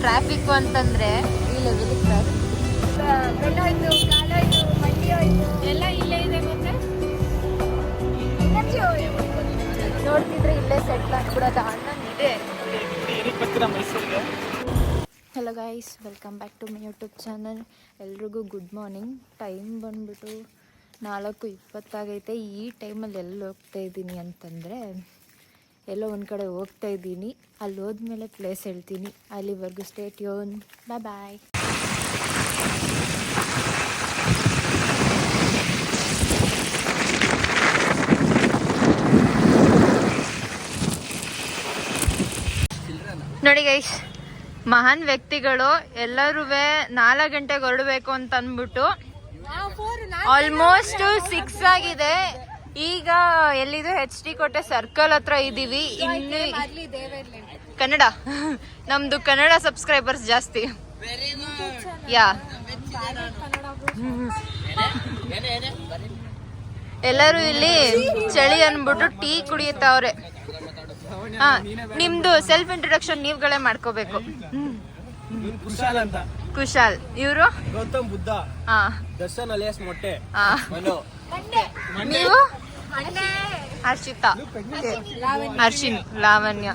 Traffic ಅಂತಂದ್ರೆ ಈ level ಬೆಳ್ಳೋಯ್ತು, ಕಾಲೋಯ್ತು, ಮಂಡಿ ಹೋಯ್ತು, ಎಲ್ಲ ಇಲ್ಲೇ ಇದೆ ಮತ್ತೆ ಎನರ್ಜಿ ಹೋಯ್ತು. ನೋಡ್ತಿದ್ರೆ ಇಲ್ಲೇ ಸೆಟ್ಲ್ ಆಗ್ಬಿಡೋದು ಅಣ್ಣನ್ ಇದೆ. ಮೈಸೂರಿಗೆ. Hello guys, welcome back to my YouTube channel. ಎಲ್ರಿಗೂ ಗುಡ್ ಮಾರ್ನಿಂಗ್. ಟೈಮ್ ಬಂದ್ಬಿಟ್ಟು 4:20 ಈ ಟೈಮಲ್ಲಿ ಎಲ್ಲಿ ಹೋಗ್ತಾ ಇದ್ದೀನಿ ಅಂತಂದರೆ ಎಲ್ಲೋ ಒಂದು ಕಡೆ ಹೋಗ್ತಾ ಇದ್ದೀನಿ. ಅಲ್ಲಿ ಹೋದ್ಮೇಲೆ ಪ್ಲೇಸ್ ಹೇಳ್ತೀನಿ. ಅಲ್ಲಿವರೆಗೂ ಸ್ಟೇ ಟ್ಯೂನ್. ಬಾಯ್ ಬಾಯ್. ನೋಡಿ ಗೈಸ್, ಮಹಾನ್ ವ್ಯಕ್ತಿಗಳು ಎಲ್ಲರೂ 4 ಗಂಟೆಗೆ ಹೊರಡಬೇಕು ಅಂತ ಅಂದ್ಬಿಟ್ಟು ಆಲ್ಮೋಸ್ಟ್ 6 ಆಗಿದೆ. ಈಗ ಎಲ್ಲಿದು HD ಕೋಟೆ ಸರ್ಕಲ್ ಹತ್ರ ಇದೀವಿ. ಇನ್ನು ಕನ್ನಡ ನಮ್ದು ಕನ್ನಡ ಸಬ್ಸ್ಕ್ರೈಬರ್ಸ್ ಜಾಸ್ತಿ. ಯಾ ಎಲ್ಲರೂ ಇಲ್ಲಿ ಚಳಿ ಅನ್ಬಿಟ್ಟು ಟೀ ಕುಡಿಯುತ್ತವ್ರೆ. ನಿಮ್ದು ಸೆಲ್ಫ್ ಇಂಟ್ರೊಡಕ್ಷನ್ ನೀವುಗಳೇ ಮಾಡ್ಕೋಬೇಕು. ಕುಶಾಲ್, ಇವರು ಗೌತಮ್ ಬುದ್ಧ, ದರ್ಶನ್ ಅಲಿಯಾಸ್ ಮೊಟ್ಟೆ, ನೀವು ಹರ್ಷಿತಾ, ಹರ್ಷಿನ್, ಲಾವಣ್ಯ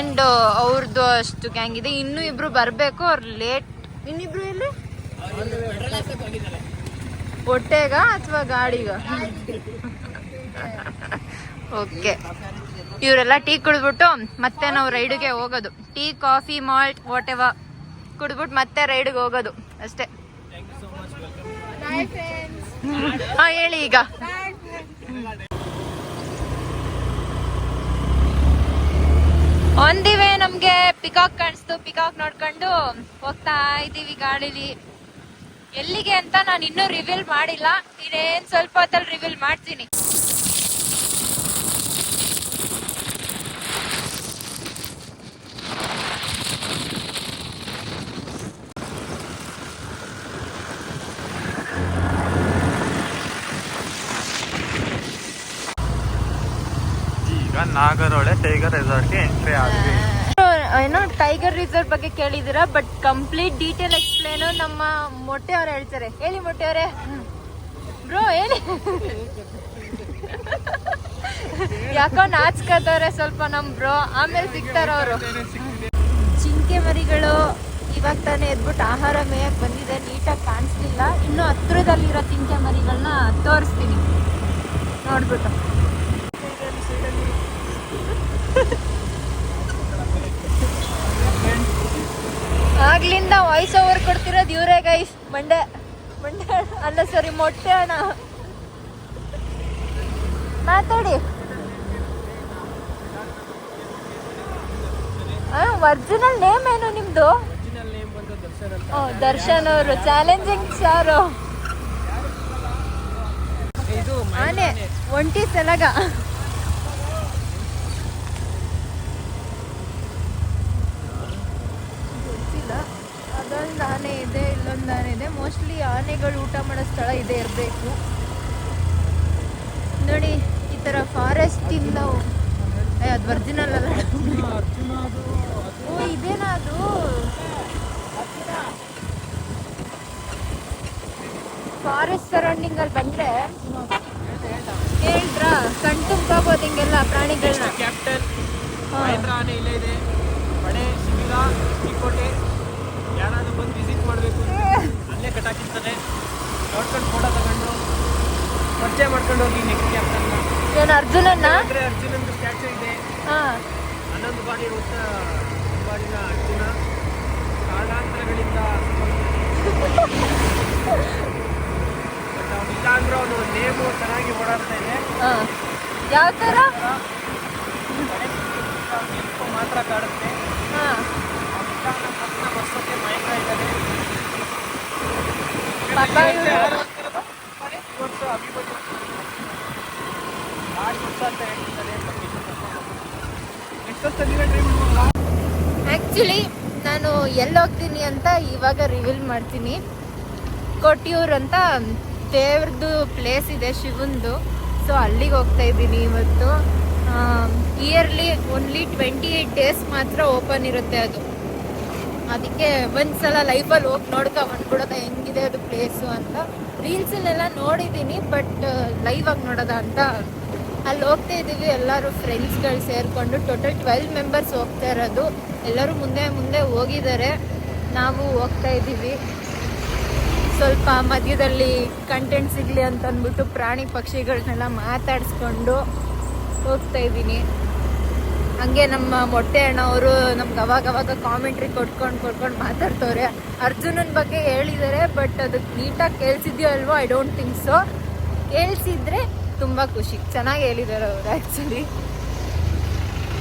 ಅಂಡ್ ಅವ್ರದ್ದು ಅಷ್ಟು ಗ್ಯಾಂಗ್ ಇದೆ. ಇನ್ನು ಇಬ್ರು ಬರ್ಬೇಕು, ಅವ್ರು ಲೇಟ್. ಇನ್ನಿಬ್ರು ಎಲ್ಲಿ? ಹೊಟ್ಟೆಗ ಅಥವಾ ಗಾಡಿಗ? ಓಕೆ, ಇವರೆಲ್ಲ ಟೀ ಕುಡಿದ್ಬಿಟ್ಟು ಮತ್ತೆ ನಾವು ರೈಡ್ಗೆ ಹೋಗೋದು. ಟೀ, ಕಾಫಿ, ಮಾಲ್ಟ್, ವಾಟೆವರ್ ಕುಡಿದ್ಬಿಟ್ಟು ಮತ್ತೆ ರೈಡ್ಗೆ ಹೋಗೋದು ಅಷ್ಟೇ. ಹಾ ಹೇಳಿ ಈಗ. ಒಂದಿವೆ ನಮ್ಗೆ ಪಿಕಾಕ್ ಕಾಣಿಸ್ತು. ಪಿಕಾಕ್ ನೋಡ್ಕೊಂಡು ಹೋಗ್ತಾ ಇದೀವಿ ಗಾಡಿಲಿ. ಎಲ್ಲಿಗೆ ಅಂತ ನಾನು ಇನ್ನೂ ರಿವೀಲ್ ಮಾಡಿಲ್ಲ. ಇನ್ನೇನ್ ಸ್ವಲ್ಪ ಹೊತ್ತಲ್ಲಿ ರಿವೀಲ್ ಮಾಡ್ತೀನಿ. ನಾಗರೋಳೆ ಟೈಗರ್ ರೆಸಾರ್ಟ್ಗೆ ಎಂಟ್ರಿ ಆದ್ವಿ. ಏನೋ ಟೈಗರ್ ರಿಸರ್ವ್ ಬಗ್ಗೆ ಕೇಳಿದಿರಾ, ಬಟ್ ಕಂಪ್ಲೀಟ್ ಡೀಟೇಲ್ ಎಕ್ಸ್ಪ್ಲೇನ್ ನಮ್ಮ ಮೊಟ್ಟೆ ಅವ್ರು ಹೇಳ್ತಾರೆ. ಹೇಳಿ ಮೊಟ್ಟೆ ಅವರೇ. ಬ್ರೋ ಹೇಳಿ. ಯಾಕೋ ನಾಚ್ಕೋತಾರೆ ಸ್ವಲ್ಪ ನಮ್ ಬ್ರೋ. ಆಮೇಲೆ ಸಿಗ್ತಾರ ಅವರು. ಜಿಂಕೆ ಮರಿಗಳು ಇವಾಗ ತಾನೇ ಎದ್ಬಿಟ್ಟು ಆಹಾರ ಮೇಯಕ್ ಬಂದಿದೆ. ನೀಟಾಗಿ ಕಾಣಿಸ್ತಿಲ್ಲ. ಇನ್ನು ಹತ್ರದಲ್ಲಿರೋ ಜಿಂಕೆ ಮರಿಗಳನ್ನ ತೋರಿಸ್ತೀನಿ ನೋಡ್ಬಿಟ್ಟು. ಆಗ್ಲಿಂದ ವಾಯ್ಸ್ ಓವರ್ ಕೊಡ್ತಿರೋದು ಇವರೇ ಗೈಸ್. ಮಂಡೆ ಅಲ್ಲ, ಸರಿ ಮೊಟ್ಟೆ ಅಣ್ಣ ಮಾತಾಡಿ. ಒರಿಜಿನಲ್ ನೇಮ್ ಏನು ನಿಮ್ದು? ದರ್ಶನ್ ಅವರು, ಚಾಲೆಂಜಿಂಗ್ ಸ್ಟಾರ್. ಆನೆ ಒಂಟಿ ಸಲಗ. ಅದೊಂದು ಆನೆ ಇದೆ, ಇಲ್ಲೊಂದು ಆನೆ ಇದೆ. ಮೋಸ್ಟ್ಲಿ ಆನೆಗಳು ಊಟ ಮಾಡೋ ಸ್ಥಳ ಇದೆ ಇರಬೇಕು. ನೋಡಿ ಈ ಥರ ಫಾರೆಸ್ಟ್ ಇಂದ. ಅದು ಒರಿಜಿನಲ್ ಅಲ್ಲ. ಓ ಇದೇನಾ ಅದು? ಫಾರೆಸ್ಟ್ ಸರೌಂಡಿಂಗ್ ಅಲ್ಲಿ ಬಂದ್ರೆ ಹೇಳ್ರಾ ಕಣ್ತುಂಬ್ಕೋಬೋದು ಹಿಂಗೆಲ್ಲ ಪ್ರಾಣಿಗಳನ್ನ. ಕ್ಯಾಪಿಟಲ್ ಆನೆ ಇಲ್ಲೇ ಇದೆ. ಬಡೆ ಶಿಬಿರ, ಕೋಟೆ ಯಾರಾದ್ರೂ ಬಂದು ವಿಸಿಟ್ ಮಾಡಬೇಕು. ಅಲ್ಲೇ ಕಟ್ಟಾಕಿರ್ತಾರೆ. ನೋಡ್ಕೊಂಡು ಫೋಟೋ ತಗೊಂಡು ಪರಿಚಯ ಮಾಡ್ಕೊಂಡು ಹೋಗಿ. ನೆಕ್ಸ್ಟ್ ಕ್ಯಾಪ್ಟನ್ ಏನು ಅರ್ಜುನನ್ನ? ಅರ್ಜುನಂದು ಸ್ಟ್ಯಾಚು ಇದೆ. 11 ಬಾಡಿ ಇರುವಂತ ಬಾಡಿನ ಅರ್ಜುನ ಕಾರಣಾಂತರಗಳಿಂದ ಇಲ್ಲ ಅಂದ್ರೆ ಅವನು ನೇಮು ಚೆನ್ನಾಗಿ ಓಡಾಡ್ತಾ ಇದೆ. ಯಾವ ಥರ ಮಾತ್ರ ಕಾಡುತ್ತೆ. ವರ್ಷಕ್ಕೆ ಮಯಕ ಇದ್ದಾರೆ. ಆ್ಯಕ್ಚುಲಿ ನಾನು ಎಲ್ಲಿ ಹೋಗ್ತೀನಿ ಅಂತ ಇವಾಗ ರಿವೀಲ್ ಮಾಡ್ತೀನಿ. ಕೊಟ್ಟಿಯೂರ್ ಅಂತ ದೇವ್ರದ್ದು ಪ್ಲೇಸ್ ಇದೆ, ಶಿವಂದು. ಸೊ ಅಲ್ಲಿಗೆ ಹೋಗ್ತಾ ಇದ್ದೀನಿ ಇವತ್ತು. ಇಯರ್ಲಿ ಓನ್ಲಿ 28 ಡೇಸ್ ಮಾತ್ರ ಓಪನ್ ಇರುತ್ತೆ ಅದು. ಅದಕ್ಕೆ ಒಂದ್ಸಲ ಲೈಫಲ್ಲಿ ಹೋಗಿ ಬಂದ್ಬಿಡೋದ ಹೆಂಗಿದೆ ಅದು ಪ್ಲೇಸು ಅಂತ. ರೀಲ್ಸಲ್ಲೆಲ್ಲ ನೋಡಿದ್ದೀನಿ, ಬಟ್ ಲೈವ್ ಆಗಿ ನೋಡೋದ ಅಂತ. ಅಲ್ಲಿ ಹೋಗ್ತಾ ಇದ್ದೀವಿ ಎಲ್ಲರೂ ಫ್ರೆಂಡ್ಸ್ಗಳು ಸೇರಿಕೊಂಡು. ಟೋಟಲ್ 12 ಮೆಂಬರ್ಸ್ ಹೋಗ್ತಾ ಇರೋದು. ಎಲ್ಲರೂ ಮುಂದೆ ಮುಂದೆ ಹೋಗಿದ್ದಾರೆ, ನಾವು ಹೋಗ್ತಾ ಇದ್ದೀವಿ. ಸ್ವಲ್ಪ ಮಧ್ಯದಲ್ಲಿ ಕಂಟೆಂಟ್ ಸಿಗಲಿ ಅಂತ ಅಂದ್ಬಿಟ್ಟು ಪ್ರಾಣಿ ಪಕ್ಷಿಗಳನ್ನೆಲ್ಲ ಮಾತಾಡಿಸ್ಕೊಂಡು ಹೋಗ್ತಾ ಇದ್ದೀನಿ. ಹಂಗೆ ನಮ್ಮ ಮೊಟ್ಟೆ ಅಣ್ಣ ಅವರು ನಮ್ಗೆ ಅವಾಗವಾಗ ಕಾಮೆಂಟ್ರಿ ಕೊಟ್ಕೊಂಡು ಮಾತಾಡ್ತವ್ರೆ. ಅರ್ಜುನನ ಬಗ್ಗೆ ಹೇಳಿದ್ದಾರೆ, ಬಟ್ ಅದಕ್ಕೆ ನೀಟಾಗಿ ಕೇಳಿಸಿದ್ಯೋ ಅಲ್ವೋ ಐ ಡೋಂಟ್ ಥಿಂಕ್ ಸೊ. ಕೇಳಿಸಿದ್ರೆ ತುಂಬ ಖುಷಿ. ಚೆನ್ನಾಗಿ ಹೇಳಿದ್ದಾರೆ ಅವರು. ಆ್ಯಕ್ಚುಲಿ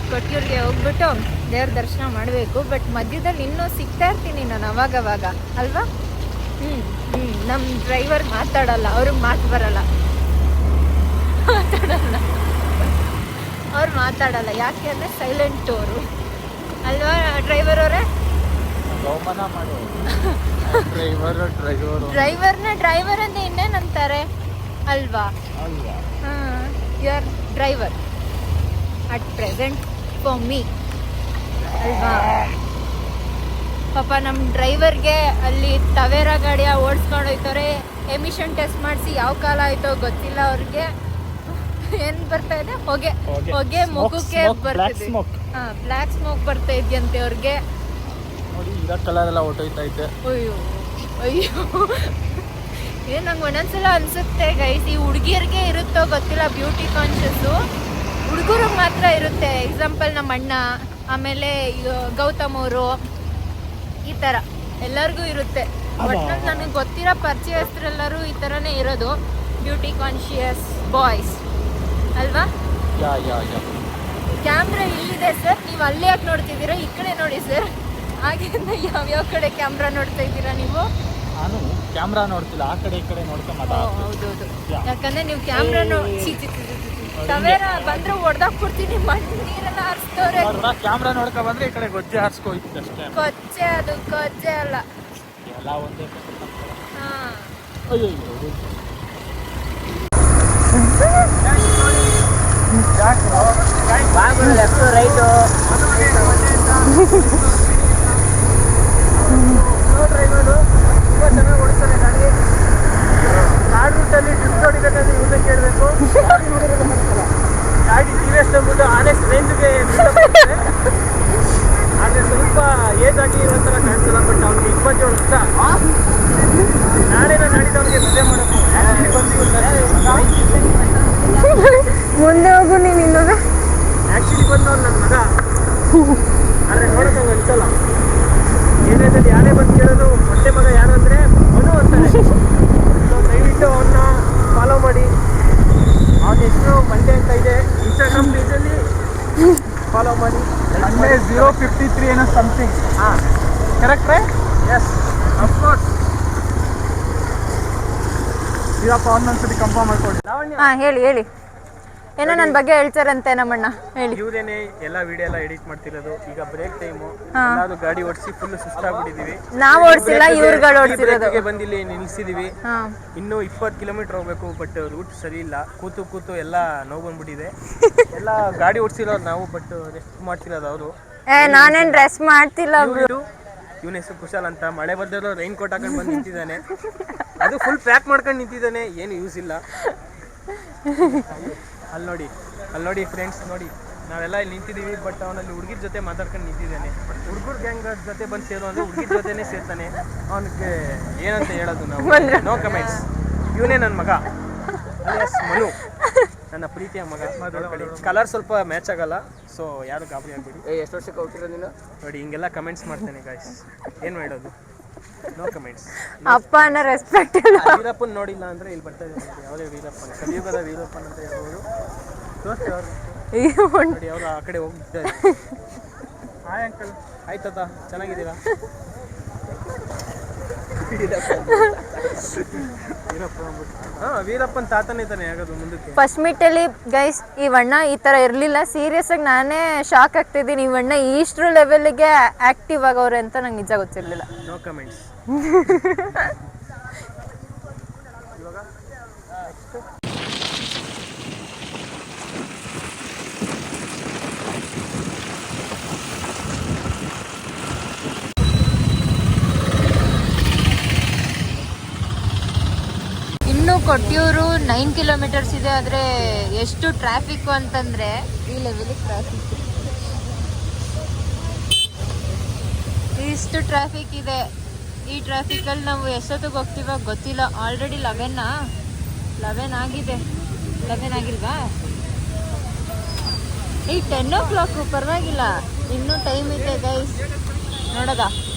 ಕೊಟ್ಟಿಯೂರಿಗೆ ಹೋಗ್ಬಿಟ್ಟು ದೇವ್ರ ದರ್ಶನ ಮಾಡಬೇಕು, ಬಟ್ ಮಧ್ಯದಲ್ಲಿ ಇನ್ನೂ ಸಿಗ್ತಾ ಇರ್ತೀನಿ ನಾನು ಅವಾಗವಾಗ ಅಲ್ವಾ. ನಮ್ಮ ಡ್ರೈವರ್ ಮಾತಾಡಲ್ಲ, ಅವ್ರಿಗೆ ಮಾತು ಬರಲ್ಲ, ಅವ್ರು ಮಾತಾಡಲ್ಲ. ಯಾಕೆ ಅಂದರೆ ಸೈಲೆಂಟ್ ಅವರು ಅಲ್ವಾ ಡ್ರೈವರ್ ಅವರೇ. ಡ್ರೈವರ್ನ ಡ್ರೈವರ್ ಅಂತ ಇನ್ನೇನಂತಾರೆ ಅಲ್ವಾ. You are driver at present for me ಅಲ್ವಾ. ಪಾಪ ನಮ್ಮ ಡ್ರೈವರ್ಗೆ ಅಲ್ಲಿ ತವೇರ ಗಾಡಿಯ ಓಡಿಸ್ಕೊಂಡು ಹೋಯ್ತಾರೆ. ಎಮಿಷನ್ ಟೆಸ್ಟ್ ಮಾಡಿಸಿ ಯಾವ ಕಾಲ ಆಯ್ತೋ ಗೊತ್ತಿಲ್ಲ ಅವ್ರಿಗೆ. ಏನ್ ಬರ್ತಾ ಇದೆ? ಹೊಗೆ ಮುಖಕ್ಕೆ ಬರ್ತಿದೆ. ಬ್ಲ್ಯಾಕ್ ಸ್ಮೋಕ್ ಬರ್ತಾ ಇದೆಯಂತೆ ಅವ್ರಿಗೆ. ಕಲರ್ ಎಲ್ಲ ಹೊಟ್ಟೋಯ್ತಾ ಇದೆ. ಅಯ್ಯೋ ಏನ್ ನಂಗೆ ಒಂದೊಂದ್ಸಲ ಅನ್ಸುತ್ತೆ ಗೈಸ್, ಈ ಹುಡುಗಿಯರಿಗೆ ಇರುತ್ತೋ ಗೊತ್ತಿಲ್ಲ ಬ್ಯೂಟಿ ಕಾನ್ಷಿಯಸ್ಸು. ಹುಡುಗರಿಗೆ ಮಾತ್ರ ಇರುತ್ತೆ. ಎಕ್ಸಾಂಪಲ್ ನಮ್ಮ ಅಣ್ಣ, ಆಮೇಲೆ ಗೌತಮ್ ಅವರು, ಈ ಥರ ಎಲ್ಲರಿಗೂ ಇರುತ್ತೆ. ಒಟ್ನಲ್ಲಿ ನನಗೆ ಗೊತ್ತಿರೋ ಪರಿಚಯಸ್ಥರೆಲ್ಲರೂ ಈ ಥರನೇ ಇರೋದು, ಬ್ಯೂಟಿ ಕಾನ್ಷಿಯಸ್ ಬಾಯ್ಸ್ ಅಲ್ವಾ. ಕ್ಯಾಮ್ರಾ ಇಲ್ಲಿದೆ ಸರ್, ನೀವು ಅಲ್ಲಿ ಯಾಕೆ ನೋಡ್ತಿದ್ದೀರಾ? ಈ ಕಡೆ ನೋಡಿ ಸರ್. ಆಗಿಂದ ಯಾವ್ಯಾವ ಕಡೆ ಕ್ಯಾಮ್ರಾ ನೋಡ್ತಾ ಇದ್ದೀರಾ ನೀವು? ನಾನು ಕ್ಯಾಮ್ರಾ ನೋಡ್ತಿಲ್ಲ, ಆ ಕಡೆ ಈ ಕಡೆ ನೋಡ್ಕೊಂಡು. ಹೌದೌದು, ಯಾಕಂದ್ರೆ ನೀವು ಕ್ಯಾಮ್ರಾ ತವೇರ ಬಂದ್ರೆ ಹೊಡೆದಾಕ್ಬಿಡ್ತೀನಿ, ಮಣ್ಣು ನೀರೆಲ್ಲ ಹಾರಿಸ್ತವ್ರೆ. ಕ್ಯಾಮ್ರಾ ನೋಡ್ಕೊ ಬಂದ್ರೆ ಈ ಕಡೆ ಗೊಜ್ಜೆ ಹಾರಿಸ್ಕೋಯ್ತು ಅಷ್ಟೇ. ಕೊಚ್ಚೆ ಅದು ಕೊಚ್ಚೆ ಅಲ್ಲ, ಎಲ್ಲ ಒಂದೇ. ಲೆಫ್ಟ್ ರೈಟು ಡ್ರೈವರು ತುಂಬ ಚೆನ್ನಾಗಿ ಓಡಿಸ್ತಾರೆ ಗಾಡಿ. ಕಾಡ್ ರೂಟಲ್ಲಿ ಡ್ರಿಫ್ಟ್ ಹೊಡಿಬೇಕಾದ್ರೆ ಇವ್ರನ್ನೇ ಕೇಳಬೇಕು. ಗಾಡಿ ಟಿ ವಿ ಎಸ್ ಅಂದ್ಬಿಟ್ಟು ಆನೆಸ್ಟ್ ರೇಂಜ್ಗೆ ಆದರೆ ಸ್ವಲ್ಪ ಏಜ್ ಆಗಿ ಇರೋ ಥರ ಕಾಣಿಸಲ್ಲ. ಬಟ್ ಅವ್ನಿಗೆ 27 ವರ್ಷ. ನಾಳೆನ ನಾಡಿದವ್ನಿಗೆ ಮದುವೆ ಮಾಡೋದು ಮುಂದೆ ಹೋಗು ನೀನು. ಇನ್ನೊಂದು ಆ್ಯಕ್ಚುಲಿ ಬಂದವ್ನು ನನ್ನ ಮಗ, ಆದರೆ ನೋಡೋಕೆ ಅವ್ನು ಅನ್ಸಲ್ಲ. ಏನೇನಲ್ಲಿ ಯಾರೇ ಬಂದು ಕೇಳೋದು ಮೊಟ್ಟೆ ಮಗ ಯಾರು ಅಂದರೆ ಅವನು ಅಂತಾನೆ. ಸೊ ದಯವಿಟ್ಟು ಅವನ್ನ ಫಾಲೋ ಮಾಡಿ. ಅವನ ಹೆಸರು ಮಂಡೆ ಅಂತ ಇದೆ, ಇನ್ಸ್ಟಾಗ್ರಾಮ್ ಪೇಜಲ್ಲಿ ಫಾಲೋ ಮಾಡಿ. 053 ಏನೋ ಸಮಥಿಂಗ್. ಹಾಂ ಕರೆಕ್ಟ್ರೇ? Yes of course. ಇದಪ್ಪ ಒಂದೊಂದ್ಸತಿ ಕನ್ಫರ್ಮ್ ಮಾಡ್ಕೊಳ್ಳಿ. ಹಾಂ ಹೇಳಿ ಏನೋ ನನ್ನ ಬಗ್ಗೆ ಹೇಳ್ತಾರಂತೆ ನಮ್ಮಣ್ಣ, ಹೇಳಿ. ಇವ್ರೇನೆ ಎಲ್ಲ ವಿಡಿಯೋ ಎಲ್ಲ ಎಡಿಟ್ ಮಾಡ್ತಿರೋದು. ಈಗ ಬ್ರೇಕ್ ಟೈಮು, ಎಲ್ಲಾದ್ರು ಗಾಡಿ ಓಡಿಸಿ ಫುಲ್ ಸುಸ್ತಾಗ್ಬಿಟ್ಟಿದೀವಿ. ನಾವು ಓಡಿಸಿಲ್ಲ, ಇವ್ರುಗಳು ಓಡಿಸಿರೋದು. ಬಂದಿಲ್ಲಿ ನಿಲ್ಸಿದೀವಿ. ಇನ್ನೂ 20 ಕಿಲೋಮೀಟರ್ ಹೋಗ್ಬೇಕು, ಬಟ್ ರೂಟ್ ಸರಿ ಇಲ್ಲ. ಕೂತು ಎಲ್ಲ ನೋವು ಬಂದ್ಬಿಟ್ಟಿದೆ. ಎಲ್ಲ ಗಾಡಿ ಓಡಿಸಿರೋರು ನಾವು, ಬಟ್ ರೆಸ್ಟ್ ಮಾಡ್ತಿರೋದು ಅವರು. ನಾನೇನು ರೆಸ್ಟ್ ಮಾಡ್ತಿಲ್ಲ. ಇವನ ಹೆಸರು ಕುಶಾಲ್ ಅಂತ. ಮಳೆ ಬರ್ದಿರೋ ರೈನ್ ಕೋಟ್ ಹಾಕೊಂಡು ಬಂದು ನಿಂತಿದ್ದಾನೆ. ಅದು ಫುಲ್ ಪ್ಯಾಕ್ ಮಾಡ್ಕೊಂಡು ನಿಂತಿದ್ದಾನೆ, ಏನು ಯೂಸ್ ಇಲ್ಲ. ಅಲ್ಲಿ ನೋಡಿ ಫ್ರೆಂಡ್ಸ್, ನೋಡಿ ನಾವೆಲ್ಲ ಇಲ್ಲಿ ನಿಂತಿದ್ದೀವಿ, ಬಟ್ ಅವನಲ್ಲಿ ಹುಡುಗಿರ ಜೊತೆ ಮಾತಾಡ್ಕೊಂಡು ನಿಂತಿದ್ದಾನೆ. ಹುಡುಗರ ಗ್ಯಾಂಗ್ ಜೊತೆ ಬಂದು ಸೇರು ಅಂದರೆ ಹುಡುಗಿರ ಜೊತೆನೇ ಸೇರ್ತಾನೆ. ಅವನಿಗೆ ಏನಂತ ಹೇಳೋದು ನಾವು? No comments. ಇವನೇ ನನ್ನ ಮಗ, ಎಸ್ ಮನು, ನನ್ನ ಪ್ರೀತಿಯ ಮಗ. ಕಲರ್ ಸ್ವಲ್ಪ ಮ್ಯಾಚ್ ಆಗಲ್ಲ, ಸೊ ಯಾರು ಗಾಬರಿ ಆಗಬೇಡಿ. ಎಷ್ಟು ವರ್ಷಕ್ಕೆ ಹೋಗ್ತಿರೋ ನೀನು? ನೋಡಿ ಹಿಂಗೆಲ್ಲ ಕಮೆಂಟ್ಸ್ ಮಾಡ್ತೇನೆ ಗಾಯ್ಸ್, ಏನು ಮಾಡೋದು? No comments. ಅಪ್ಪ ಅನ್ನೋ ರೆಸ್ಪೆಕ್ಟ್. ವೀರಪ್ಪನ ನೋಡಿಲ್ಲ ಅಂದರೆ ಇಲ್ಲಿ ಬರ್ತಾ ಇದೆ. ಯಾವುದೇ ವೀರಪ್ಪನ, ಕಲಿಯುಗದ ವೀರಪ್ಪನ್ ಅಂತ ಹೇಳ್ಬೋದು. ನೋಡಿ ಅವರು ಆ ಕಡೆ ಹೋಗ್ತಿದ್ದಾರೆ. Hi uncle. ಆಯ್ತದ, ಚೆನ್ನಾಗಿದ್ದೀರಾ? ವೀರಪ್ಪನ್ ತಾತನೇ ತಾನೆ ಆಗೋದು ಮುಂದಕ್ಕೆ. ಫಸ್ಟ್ ಮೀಟಲ್ಲಿ ಗೈಸ್ ಈ ವಣ್ಣ ಈ ಥರ ಇರಲಿಲ್ಲ. ಸೀರಿಯಸ್ ಆಗಿ ನಾನೇ ಶಾಕ್ ಆಗ್ತಿದ್ದೀನಿ. ಈ ವಣ್ಣ ಇಷ್ಟು ಲೆವೆಲ್ಗೆ ಆಕ್ಟಿವ್ ಆಗವ್ರೆ ಅಂತ ನಂಗೆ ನಿಜ ಗೊತ್ತಿರಲಿಲ್ಲ. No comments. ಕೊಟ್ಟಿಯೂರು 9 ಕಿಲೋಮೀಟರ್ಸ್ ಇದೆ. ಆದರೆ ಎಷ್ಟು ಟ್ರಾಫಿಕ್ ಅಂತಂದರೆ ಈ ಲೆವೆಲ್ ಟ್ರಾಫಿಕ್, ಇಷ್ಟು ಟ್ರಾಫಿಕ್ ಇದೆ. ಈ ಟ್ರಾಫಿಕಲ್ಲಿ ನಾವು ಎಷ್ಟೊತ್ತಿಗೆ ಹೋಗ್ತೀವೋ ಗೊತ್ತಿಲ್ಲ. ಆಲ್ರೆಡಿ 11 ಆಗಿದೆ. 11 ಆಗಿಲ್ವಾ? ಈ 10 o'clock ಪರವಾಗಿಲ್ಲ, ಇನ್ನೂ ಟೈಮ್ ಇದೆ ಗೈಸ್. ನೋಡೋದಾ,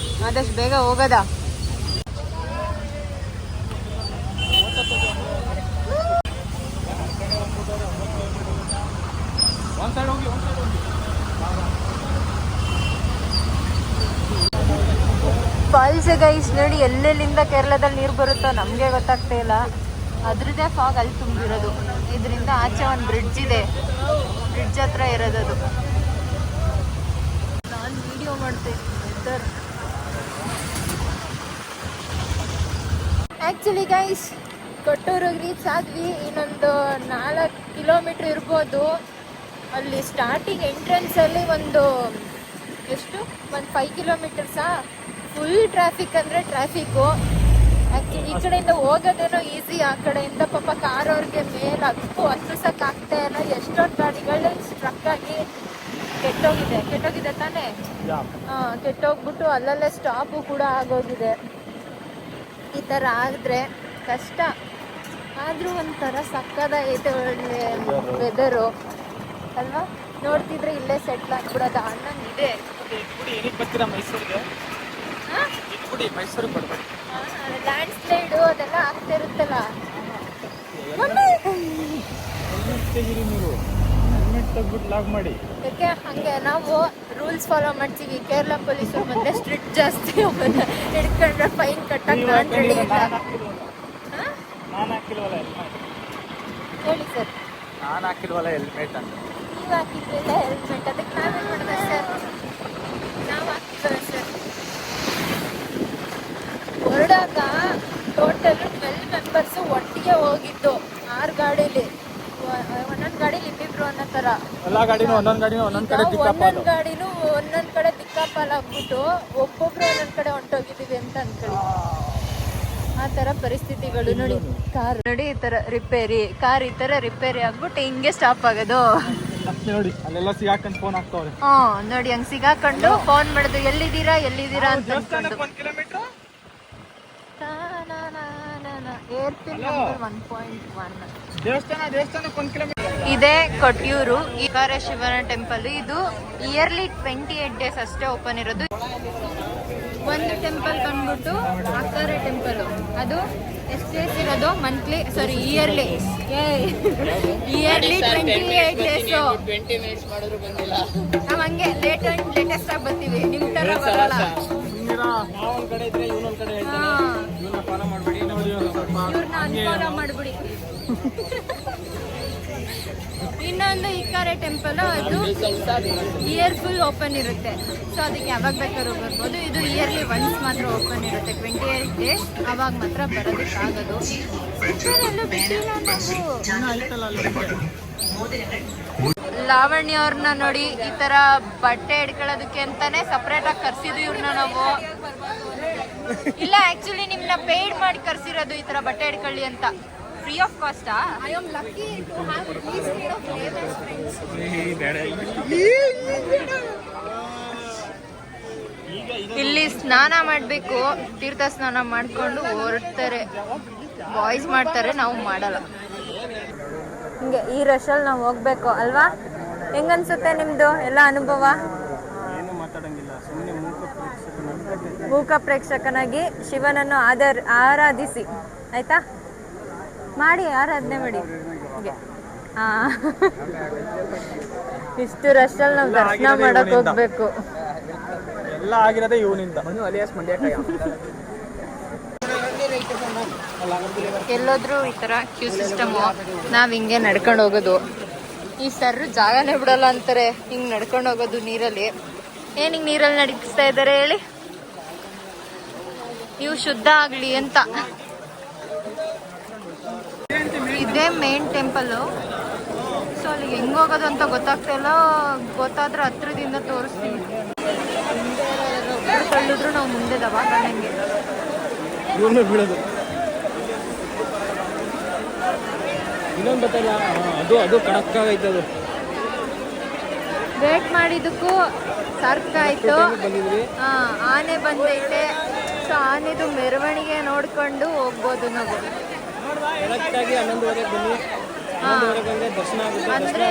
ಆದಷ್ಟು ಬೇಗ ಹೋಗೋದಾ. ಫಾಲ್ಸ್ ಗೈಸ್ ನೋಡಿ, ಎಲ್ಲೆಲ್ಲಿಂದ ಕೇರಳದಲ್ಲಿ ನೀರು ಬರುತ್ತೋ ನಮಗೆ ಗೊತ್ತಾಗ್ತಾ ಇಲ್ಲ. ಅದ್ರದ್ದೇ ಫಾಗ್ ಅಲ್ಲಿ ತುಂಬಿರೋದು. ಇದರಿಂದ ಆಚೆ ಒಂದು ಬ್ರಿಡ್ಜ್ ಇದೆ, ಬ್ರಿಡ್ಜ್ ಹತ್ರ ಇರೋದದು. ನಾನು ವಿಡಿಯೋ ಮಾಡ್ತೀನಿ ಸರ್. ಆ್ಯಕ್ಚುಲಿ ಗೈಸ್ ಕೊಟ್ಟೂರಿಗೆ ರೀಚ್ ಆದ್ವಿ. ಇನ್ನೊಂದು 4 ಕಿಲೋಮೀಟ್ರ್ ಇರ್ಬೋದು. ಅಲ್ಲಿ ಸ್ಟಾರ್ಟಿಂಗ್ ಎಂಟ್ರೆನ್ಸಲ್ಲಿ ಒಂದು 5 ಕಿಲೋಮೀಟರ್ಸಾ ಫುಲ್ ಟ್ರಾಫಿಕ್ ಅಂದರೆ ಟ್ರಾಫಿಕ್ಕು. ಆ್ಯಕ್ಚುಲಿ ಈ ಕಡೆಯಿಂದ ಹೋಗೋದೇನೋ ಈಸಿ, ಆ ಕಡೆಯಿಂದ ಪಾಪ ಕಾರವ್ರಿಗೆ ಮೇಲೆ ಹತ್ತಿಸೋಕ್ಕಾಗ್ತಾ ಇಲ್ಲ. ಎಷ್ಟೊಂದು ಗಾಡಿಗಳು ಸ್ಟ್ರಕ್ ಆಗಿ ಕೆಟ್ಟೋಗಿದೆ ತಾನೇ. ಕೆಟ್ಟೋಗ್ಬಿಟ್ಟು ಅಲ್ಲಲ್ಲೇ ಸ್ಟಾಪು ಕೂಡ ಆಗೋಗಿದೆ. ಈ ಥರ ಆದರೆ ಕಷ್ಟ. ಆದರೂ ಒಂಥರ ಸಕ್ಕದಾಗೈತೆ, ಒಳ್ಳೆ ವೆದರು ಅಲ್ವಾ. ನೋಡ್ತಿದ್ರೆ ಇಲ್ಲೇ ಸೆಟ್ಲ್ ಆಗ್ಬಿಡೋದು ಅನ್ನಂಗಿದೆ. ಲ್ಯಾಂಡ್ ಸ್ಲೈಡು ಅದೆಲ್ಲ ಆಗ್ತಾ ಇರುತ್ತಲ್ಲ. ಯಾಕೆ ಹಂಗೆ ನಾವು ರೂಲ್ಸ್ ಫಾಲೋ ಮಾಡ್ತೀವಿ. ಕೇರಳ ಪೊಲೀಸರು ಮತ್ತೆ ಸ್ಟ್ರಿಕ್ಟ್ ಜಾಸ್ತಿ. ಹಿಡ್ಕೊಂಡ್ರೆ ಫೈನ್ ಕಟ್ಟಕ್ಕೆ ನಾನು ರೆಡಿ ಇಲ್ಲ. ಹೇಳಿ ಸರ್. ನಾನು ಹಾಕಿಲ್ವಲ್ಲ ಹೆಲ್ಮೆಟ್ ಅಂತ. ನೀವು ಹಾಕಿದ್ರಿಲ್ಲ ಹೆಲ್ಮೆಟ್, ಅದಕ್ಕೆ ನಾವೇನು ಮಾಡಿದೆ ಸರ್? ನಾವು ಹಾಕಿದ್ದೇವೆ ಸರ್. ಹೊರಡಾಗ ಟೋಟಲ್ 12 ಮೆಂಬರ್ಸು ಒಟ್ಟಿಗೆ ಹೋಗಿದ್ದು 6 ಗಾಡೀಲಿ. ಒಂದೊಂದು ಗಾಡೀಲಿ ಇಬ್ಬಿಬ್ರು ಅನ್ನೋ ಥರ. ಎಲ್ಲ ಗಾಡಿನೂ ಒಂದೊಂದು ಗಾಡಿನೂ ಒಂದೊಂದು ಕಡೆ ಒಂದೊಂದು ಗಾಡಿನೂ ಒಂದೊಂದು ಕಡೆ ದಿಕ್ಕಾಪಾಲ್ ಆಗ್ಬಿಟ್ಟು ಒಬ್ಬೊಬ್ರು ಒಂದೊಂದು ಕಡೆ ಹೊಂಟೋಗಿದ್ದೀವಿ ಅಂತ ಅನ್ಕೊಳ್ಳಿ. ಆ ಥರ ಪರಿಸ್ಥಿತಿಗಳು ನೋಡಿ. ಕಾರ್ ನೋಡಿ ಈ ಥರ ರಿಪೇರಿ, ಕಾರ್ ಈ ಥರ ರಿಪೇರಿ ಆಗ್ಬಿಟ್ಟು ಹಿಂಗೆ ಸ್ಟಾಪ್ ಆಗೋದು ನೋಡಿ. ಅಲ್ಲೆಲ್ಲ ಸಿಗಾಕೊಂಡು ಫೋನ್ ಹಾಕ್ತವ್ರೆ. ನೋಡಿ ಹಂಗೆ ಸಿಗಾಕೊಂಡು ಫೋನ್ ಮಾಡೋದು, ಎಲ್ಲಿದ್ದೀರಾ ಅಂತ ಅನ್ಕೊಂಡು. ಏರ್ಪಿನ್ ನಂಬರ್ 1.1 ಇದೆ ಕೊಟ್ಟಿಯೂರು. ಈ ಕಾರ ಶಿವನ ಟೆಂಪಲ್. ಇದು ಇಯರ್ಲಿ 28 ಡೇಸ್ ಅಷ್ಟೇ ಓಪನ್ ಇರೋದು. ಒಂದು ಟೆಂಪಲ್ ಬಂದ್ಬಿಟ್ಟು ಅಕ್ಕಾರ ಟೆಂಪಲ್, ಅದು ಎಷ್ಟು ಡೇಸ್ ಇರೋದು? Yearly 28 days. ನಾವು ಹಂಗೆ ಲೇಟೆಸ್ಟ್ ಆಗಿ ಬರ್ತೀವಿ, ನಿಮ್ಮ ಥರ ಬರಲ್ಲ. ಇವ್ರನ್ನ ಅನ್ಫಾಲೋ ಮಾಡ್ಬಿಡಿ. ಇನ್ನೊಂದು ಇಕ್ಕಾರೆ ಟೆಂಪಲ್, ಅದು ಇಯರ್ ಫುಲ್ ಓಪನ್ ಇರುತ್ತೆ. ಸೊ ಅದಕ್ಕೆ ಯಾವಾಗ ಬೇಕಾದ್ರೂ ಬರ್ಬೋದು. ಇದು ಇಯರ್ಲಿ ಒನ್ಸ್ ಮಾತ್ರ ಓಪನ್ ಇರುತ್ತೆ, 28 ಡೇಸ್. ಅವಾಗ ಮಾತ್ರ ಬರೋದಕ್ಕಾಗೋದು. ಲಾವಣ್ಯ ಅವ್ರನ್ನ ನೋಡಿ, ಈ ತರ ಬಟ್ಟೆ ಹಿಡ್ಕೊಳ್ಳೋದಕ್ಕೆ ಅಂತಾನೆ ಸಪ್ರೇಟ್ ಆಗಿ ಕರ್ಸಿದ್ವಿ ಇವ್ರನ್ನ ನಾವು. ಇಲ್ಲ ಆಕ್ಚುಲಿ ನಿಮ್ನ ಪೇಯ್ಡ್ ಮಾಡಿ ಕರ್ಸಿರೋದು ಈ ತರ ಬಟ್ಟೆ ಹಿಡ್ಕೊಳ್ಳಿ ಅಂತ. ಫ್ರೀ ಆಫ್ ಕಾಸ್ಟಾ? I am lucky to have these kind of neighbors friends. ಇಲ್ಲಿ ಸ್ನಾನ ಮಾಡಬೇಕು, ತೀರ್ಥ ಸ್ನಾನ ಮಾಡ್ಕೊಂಡು ಹೊರಡ್ತಾರೆ. ಬಾಯ್ಸ್ ಮಾಡ್ತಾರೆ, ನಾವು ಮಾಡಲ್ಲ. ಹಿಂಗೆ ಈ ರಶಲ್ಲಿ ನಾವು ಹೋಗ್ಬೇಕು ಅಲ್ವಾ? ಹೆಂಗನ್ಸುತ್ತೆ ನಿಮ್ದು ಎಲ್ಲ ಅನುಭವ? ಮೂಕ ಪ್ರೇಕ್ಷಕನಾಗಿ ಶಿವನನ್ನು ಆರಾಧಿಸಿ, ಆಯ್ತಾ? ಮಾಡಿ ಆರಾಧನೆ ಮಾಡಿ. ಹೀಗೆ ಇಷ್ಟು ರಶಲ್ಲಿ ನಾವು ದರ್ಶನ ಮಾಡಕ್ ಹೋಗ್ಬೇಕು. ಎಲ್ಲ ಆಗಿರೋದೇ ಇವನಿಂದ. ಎಲ್ಲೋದ್ರೂ ಈ ತರ ಕ್ಯೂ ಸಿಸ್ಟಮು. ನಾವ್ ಹಿಂಗೆ ನಡ್ಕೊಂಡು ಹೋಗೋದು. ಈ ಸರ್ ಜಾಗನೇ ಬಿಡಲ್ಲ ಅಂತಾರೆ, ಹಿಂಗ್ ನಡ್ಕೊಂಡು ಹೋಗೋದು ನೀರಲ್ಲಿ. ಏನಿಗೆ ನೀರಲ್ಲಿ ನಡೀಸ್ತಾ ಇದ್ದಾರೆ ಹೇಳಿ? ನೀವು ಶುದ್ಧ ಆಗ್ಲಿ ಅಂತ. ಇದೇ ಮೇನ್ ಟೆಂಪಲ್ಲು. ಸೊ ಅಲ್ಲಿ ಹೆಂಗ್ ಹೋಗೋದು ಅಂತ ಗೊತ್ತಾಗ್ತಾ ಇಲ್ಲ. ಗೊತ್ತಾದ್ರೆ ಹತ್ರದಿಂದ ತೋರಿಸ್ತೀವಿ. ತಳ್ಳಿದ್ರು ನಾವು ಮುಂದೆ ದವಾಖಾನೆಗೆ. ಇನ್ನೊಂದು ಬತ್ತಲ್ಲ ಅದು ಕಡಕ್ಕಾಗೈತೆ ಅದು. ವೇಟ್ ಮಾಡಿದ್ದಕ್ಕೂ ಸಾರ್ಥಕಾಯ್ತು. ಬಂದಿದ್ವಿ. ಆನೆ ಬಂದೈತೆ. ಸೊ ಆನೆದು ಮೆರವಣಿಗೆ ನೋಡ್ಕೊಂಡು ಹೋಗ್ಬೋದು ನಾವು. ಕರೆಕ್ಟಾಗಿ 11:30 ಬನ್ನಿ. 11:30 ಬಂದರೆ ದರ್ಶನ ಆಗುತ್ತೆ. ಅಂದರೆ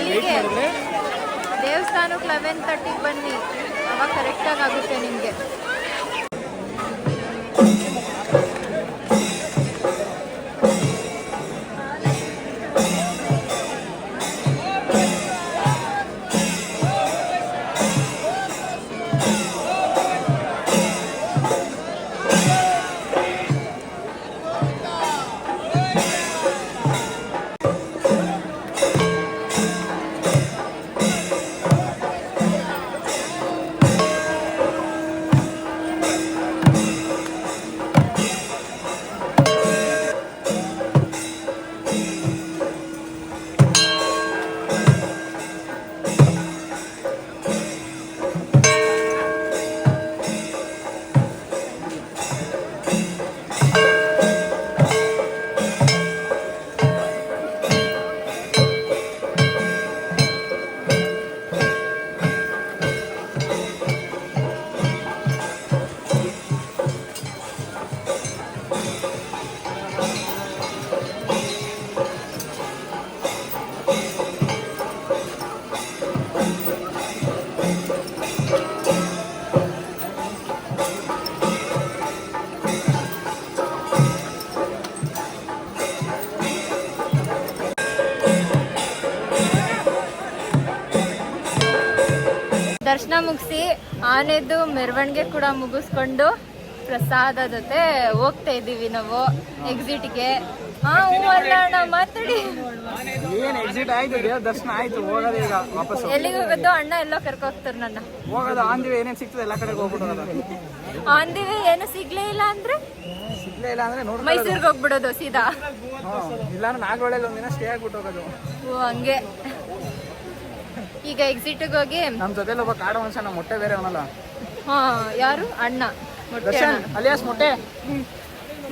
ವೆಯ್ಟ್ ಮಾಡಿದ್ರೆ ದೇವಸ್ಥಾನಕ್ಕೆ 11:30 ಬನ್ನಿ, ಅವಾಗ ಕರೆಕ್ಟಾಗಿ ಆಗುತ್ತೆ ನಿಮಗೆ. ದರ್ಶನ ಮುಗಿಸಿ ಆನೆದು ಮೆರವಣಿಗೆ ಕೂಡ ಮುಗಿಸ್ಕೊಂಡು ಪ್ರಸಾದ ಜೊತೆ ಹೋಗ್ತಾ ಇದ್ದೀವಿ ನಾವು ಎಕ್ಸಿಟ್ಗೆ. ಅಣ್ಣ ಮಾತಾಡಿ. ಏನು ಎಕ್ಸಿಟ್ ಆಯ್ತು, ದೇವ್ರ ದರ್ಶನ ಆಯ್ತು, ಹೋಗೋದು ಈಗ ವಾಪಸ್. ಎಲ್ಲಿಗೆ ಹೋಗೋದು? ಅಣ್ಣ ಎಲ್ಲೋ ಕರ್ಕೋಗ್ತಾರೆ ನನ್ನ. ಹೋಗೋದು ಆನ್ ದಿ ವೇ ಏನೇನು ಸಿಗ್ತದೆ ಎಲ್ಲ ಕಡೆಗೆ ಹೋಗ್ಬಿಟ್ಟು ಆನ್ ದಿ ವೇ ಏನು ಸಿಗ್ಲೇ ಇಲ್ಲ ಅಂದ್ರೆ ನೋಡಿ ಮೈಸೂರಿಗೆ ಹೋಗ್ಬಿಡೋದು ಸೀದಾ. ಇಲ್ಲಾಂದ್ರೆ ನಾಗರಹೊಳೆಯಲ್ಲಿ ಒಂದಿನ ಸ್ಟೇ ಆಗ್ಬಿಟ್ಟು ಹೋಗೋದು. ಓ ಹಂಗೆ. ಈಗ ಎಕ್ಸಿಟ್ಗೆ ಹೋಗಿ ನಮ್ಮ ಜೊತೆಲಿ ಒಬ್ಬ ಕಾಡು ಮನುಷ್ಯ, ನಮ್ಮ ಮೊಟ್ಟೆ ಬೇರೆ ಅವನಲ್ಲ. ಹಾ ಯಾರು? ಅಣ್ಣ ಮೊಟ್ಟೆ ದರ್ಶನ್ ಅಣ್ಣ. ಅಲಿಯಾಸ್ ಮೊಟ್ಟೆ.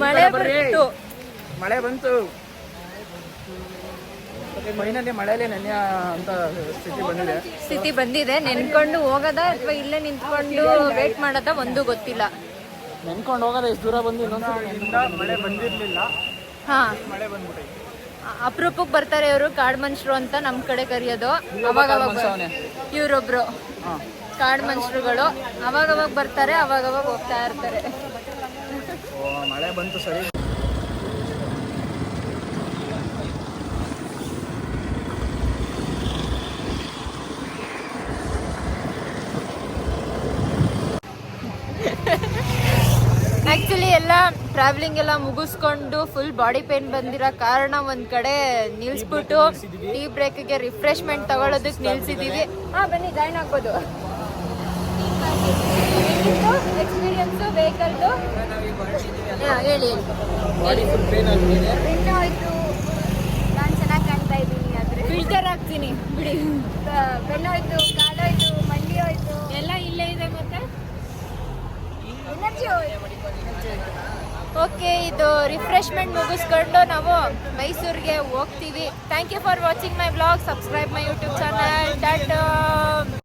ಮಳೆ ಬಂತು. ಮಳೆ ಬಂತು, ಮೈನಲ್ಲಿ ಮಳೆಯಲ್ಲಿ ನೆನೆಯ ಅಂತ ಸ್ಥಿತಿ ಬಂದಿದೆ. ನೆನ್ಕೊಂಡು ಹೋಗದ ಅಥವಾ ಇಲ್ಲೇ ನಿಂತ್ಕೊಂಡು ವೇಟ್ ಮಾಡೋದ ಒಂದು ಗೊತ್ತಿಲ್ಲ. ನೆನ್ಕೊಂಡು ಹೋಗೋದ ಎಷ್ಟು ದೂರ ಬಂದು ಇನ್ನೊಂದ್ಸಲ ಮಳೆ ಬಂದಿರ್ಲಿಲ್ಲ. ಹಾ ಮಳೆ ಬಂದ್ಬಿಟ್ಟೆ. ಅಪರೂಪಕ್ಕೆ ಬರ್ತಾರೆ ಇವರು ಕಾಡ್ ಮನುಷ್ಯರು ಅಂತ ನಮ್ ಕಡೆ ಕರೆಯೋದು. ಅವಾಗ ಇವ್ರೊಬ್ರು ಕಾಡ್ ಮನುಷ್ಯರುಗಳು ಅವಾಗವಾಗ ಬರ್ತಾರೆ, ಅವಾಗವಾಗ ಹೋಗ್ತಾ ಇರ್ತಾರೆ. ಮಳೆ ಬಂತು ಸರಿ. ಆ್ಯಕ್ಚುಲಿ ಎಲ್ಲ ಟ್ರಾವೆಲಿಂಗ್ ಎಲ್ಲ ಮುಗಿಸ್ಕೊಂಡು ಫುಲ್ ಬಾಡಿ ಪೇನ್ ಬಂದಿರೋ ಕಾರಣ ಒಂದು ಕಡೆ ನಿಲ್ಲಿಸ್ಬಿಟ್ಟು ಟೀ ಬ್ರೇಕ್ಗೆ ರಿಫ್ರೆಶ್ಮೆಂಟ್ ತಗೊಳ್ಳೋದಕ್ಕೆ ನಿಲ್ಸಿದ್ದೀವಿ. ಬನ್ನಿ ಜಾಯ್ನ್ ಆಗ್ಬೋದು. ಎಕ್ಸ್ಪೀರಿಯನ್ಸು ವೆಹಿಕಲ್ದು ಹೇಳಿ. ಬೆನ್ನು ಹೋಯ್ತು, ನಾನು ಚೆನ್ನಾಗಿ ಕಾಣ್ತಾ ಇದ್ದೀನಿ. ಆದರೆ ಫಿಲ್ಟರ್ ಹಾಕ್ತೀನಿ ಬಿಡಿ. ಬೆನ್ನು ಹೋಯ್ತು, ಕಾಲೋಯ್ತು, ಮಂಡಿ ಹೋಯ್ತು, ಎಲ್ಲ ಇಲ್ಲೇ ಇದೆ. ಮತ್ತೆ ಎನರ್ಜಿ ಹೋಯ್ತು. ಓಕೆ, ಇದು ರಿಫ್ರೆಶ್ಮೆಂಟ್ ಮುಗಿಸ್ಕೊಂಡು ನಾವು ಮೈಸೂರಿಗೆ ಹೋಗ್ತೀವಿ. Thank you for watching my blog. Subscribe my YouTube channel.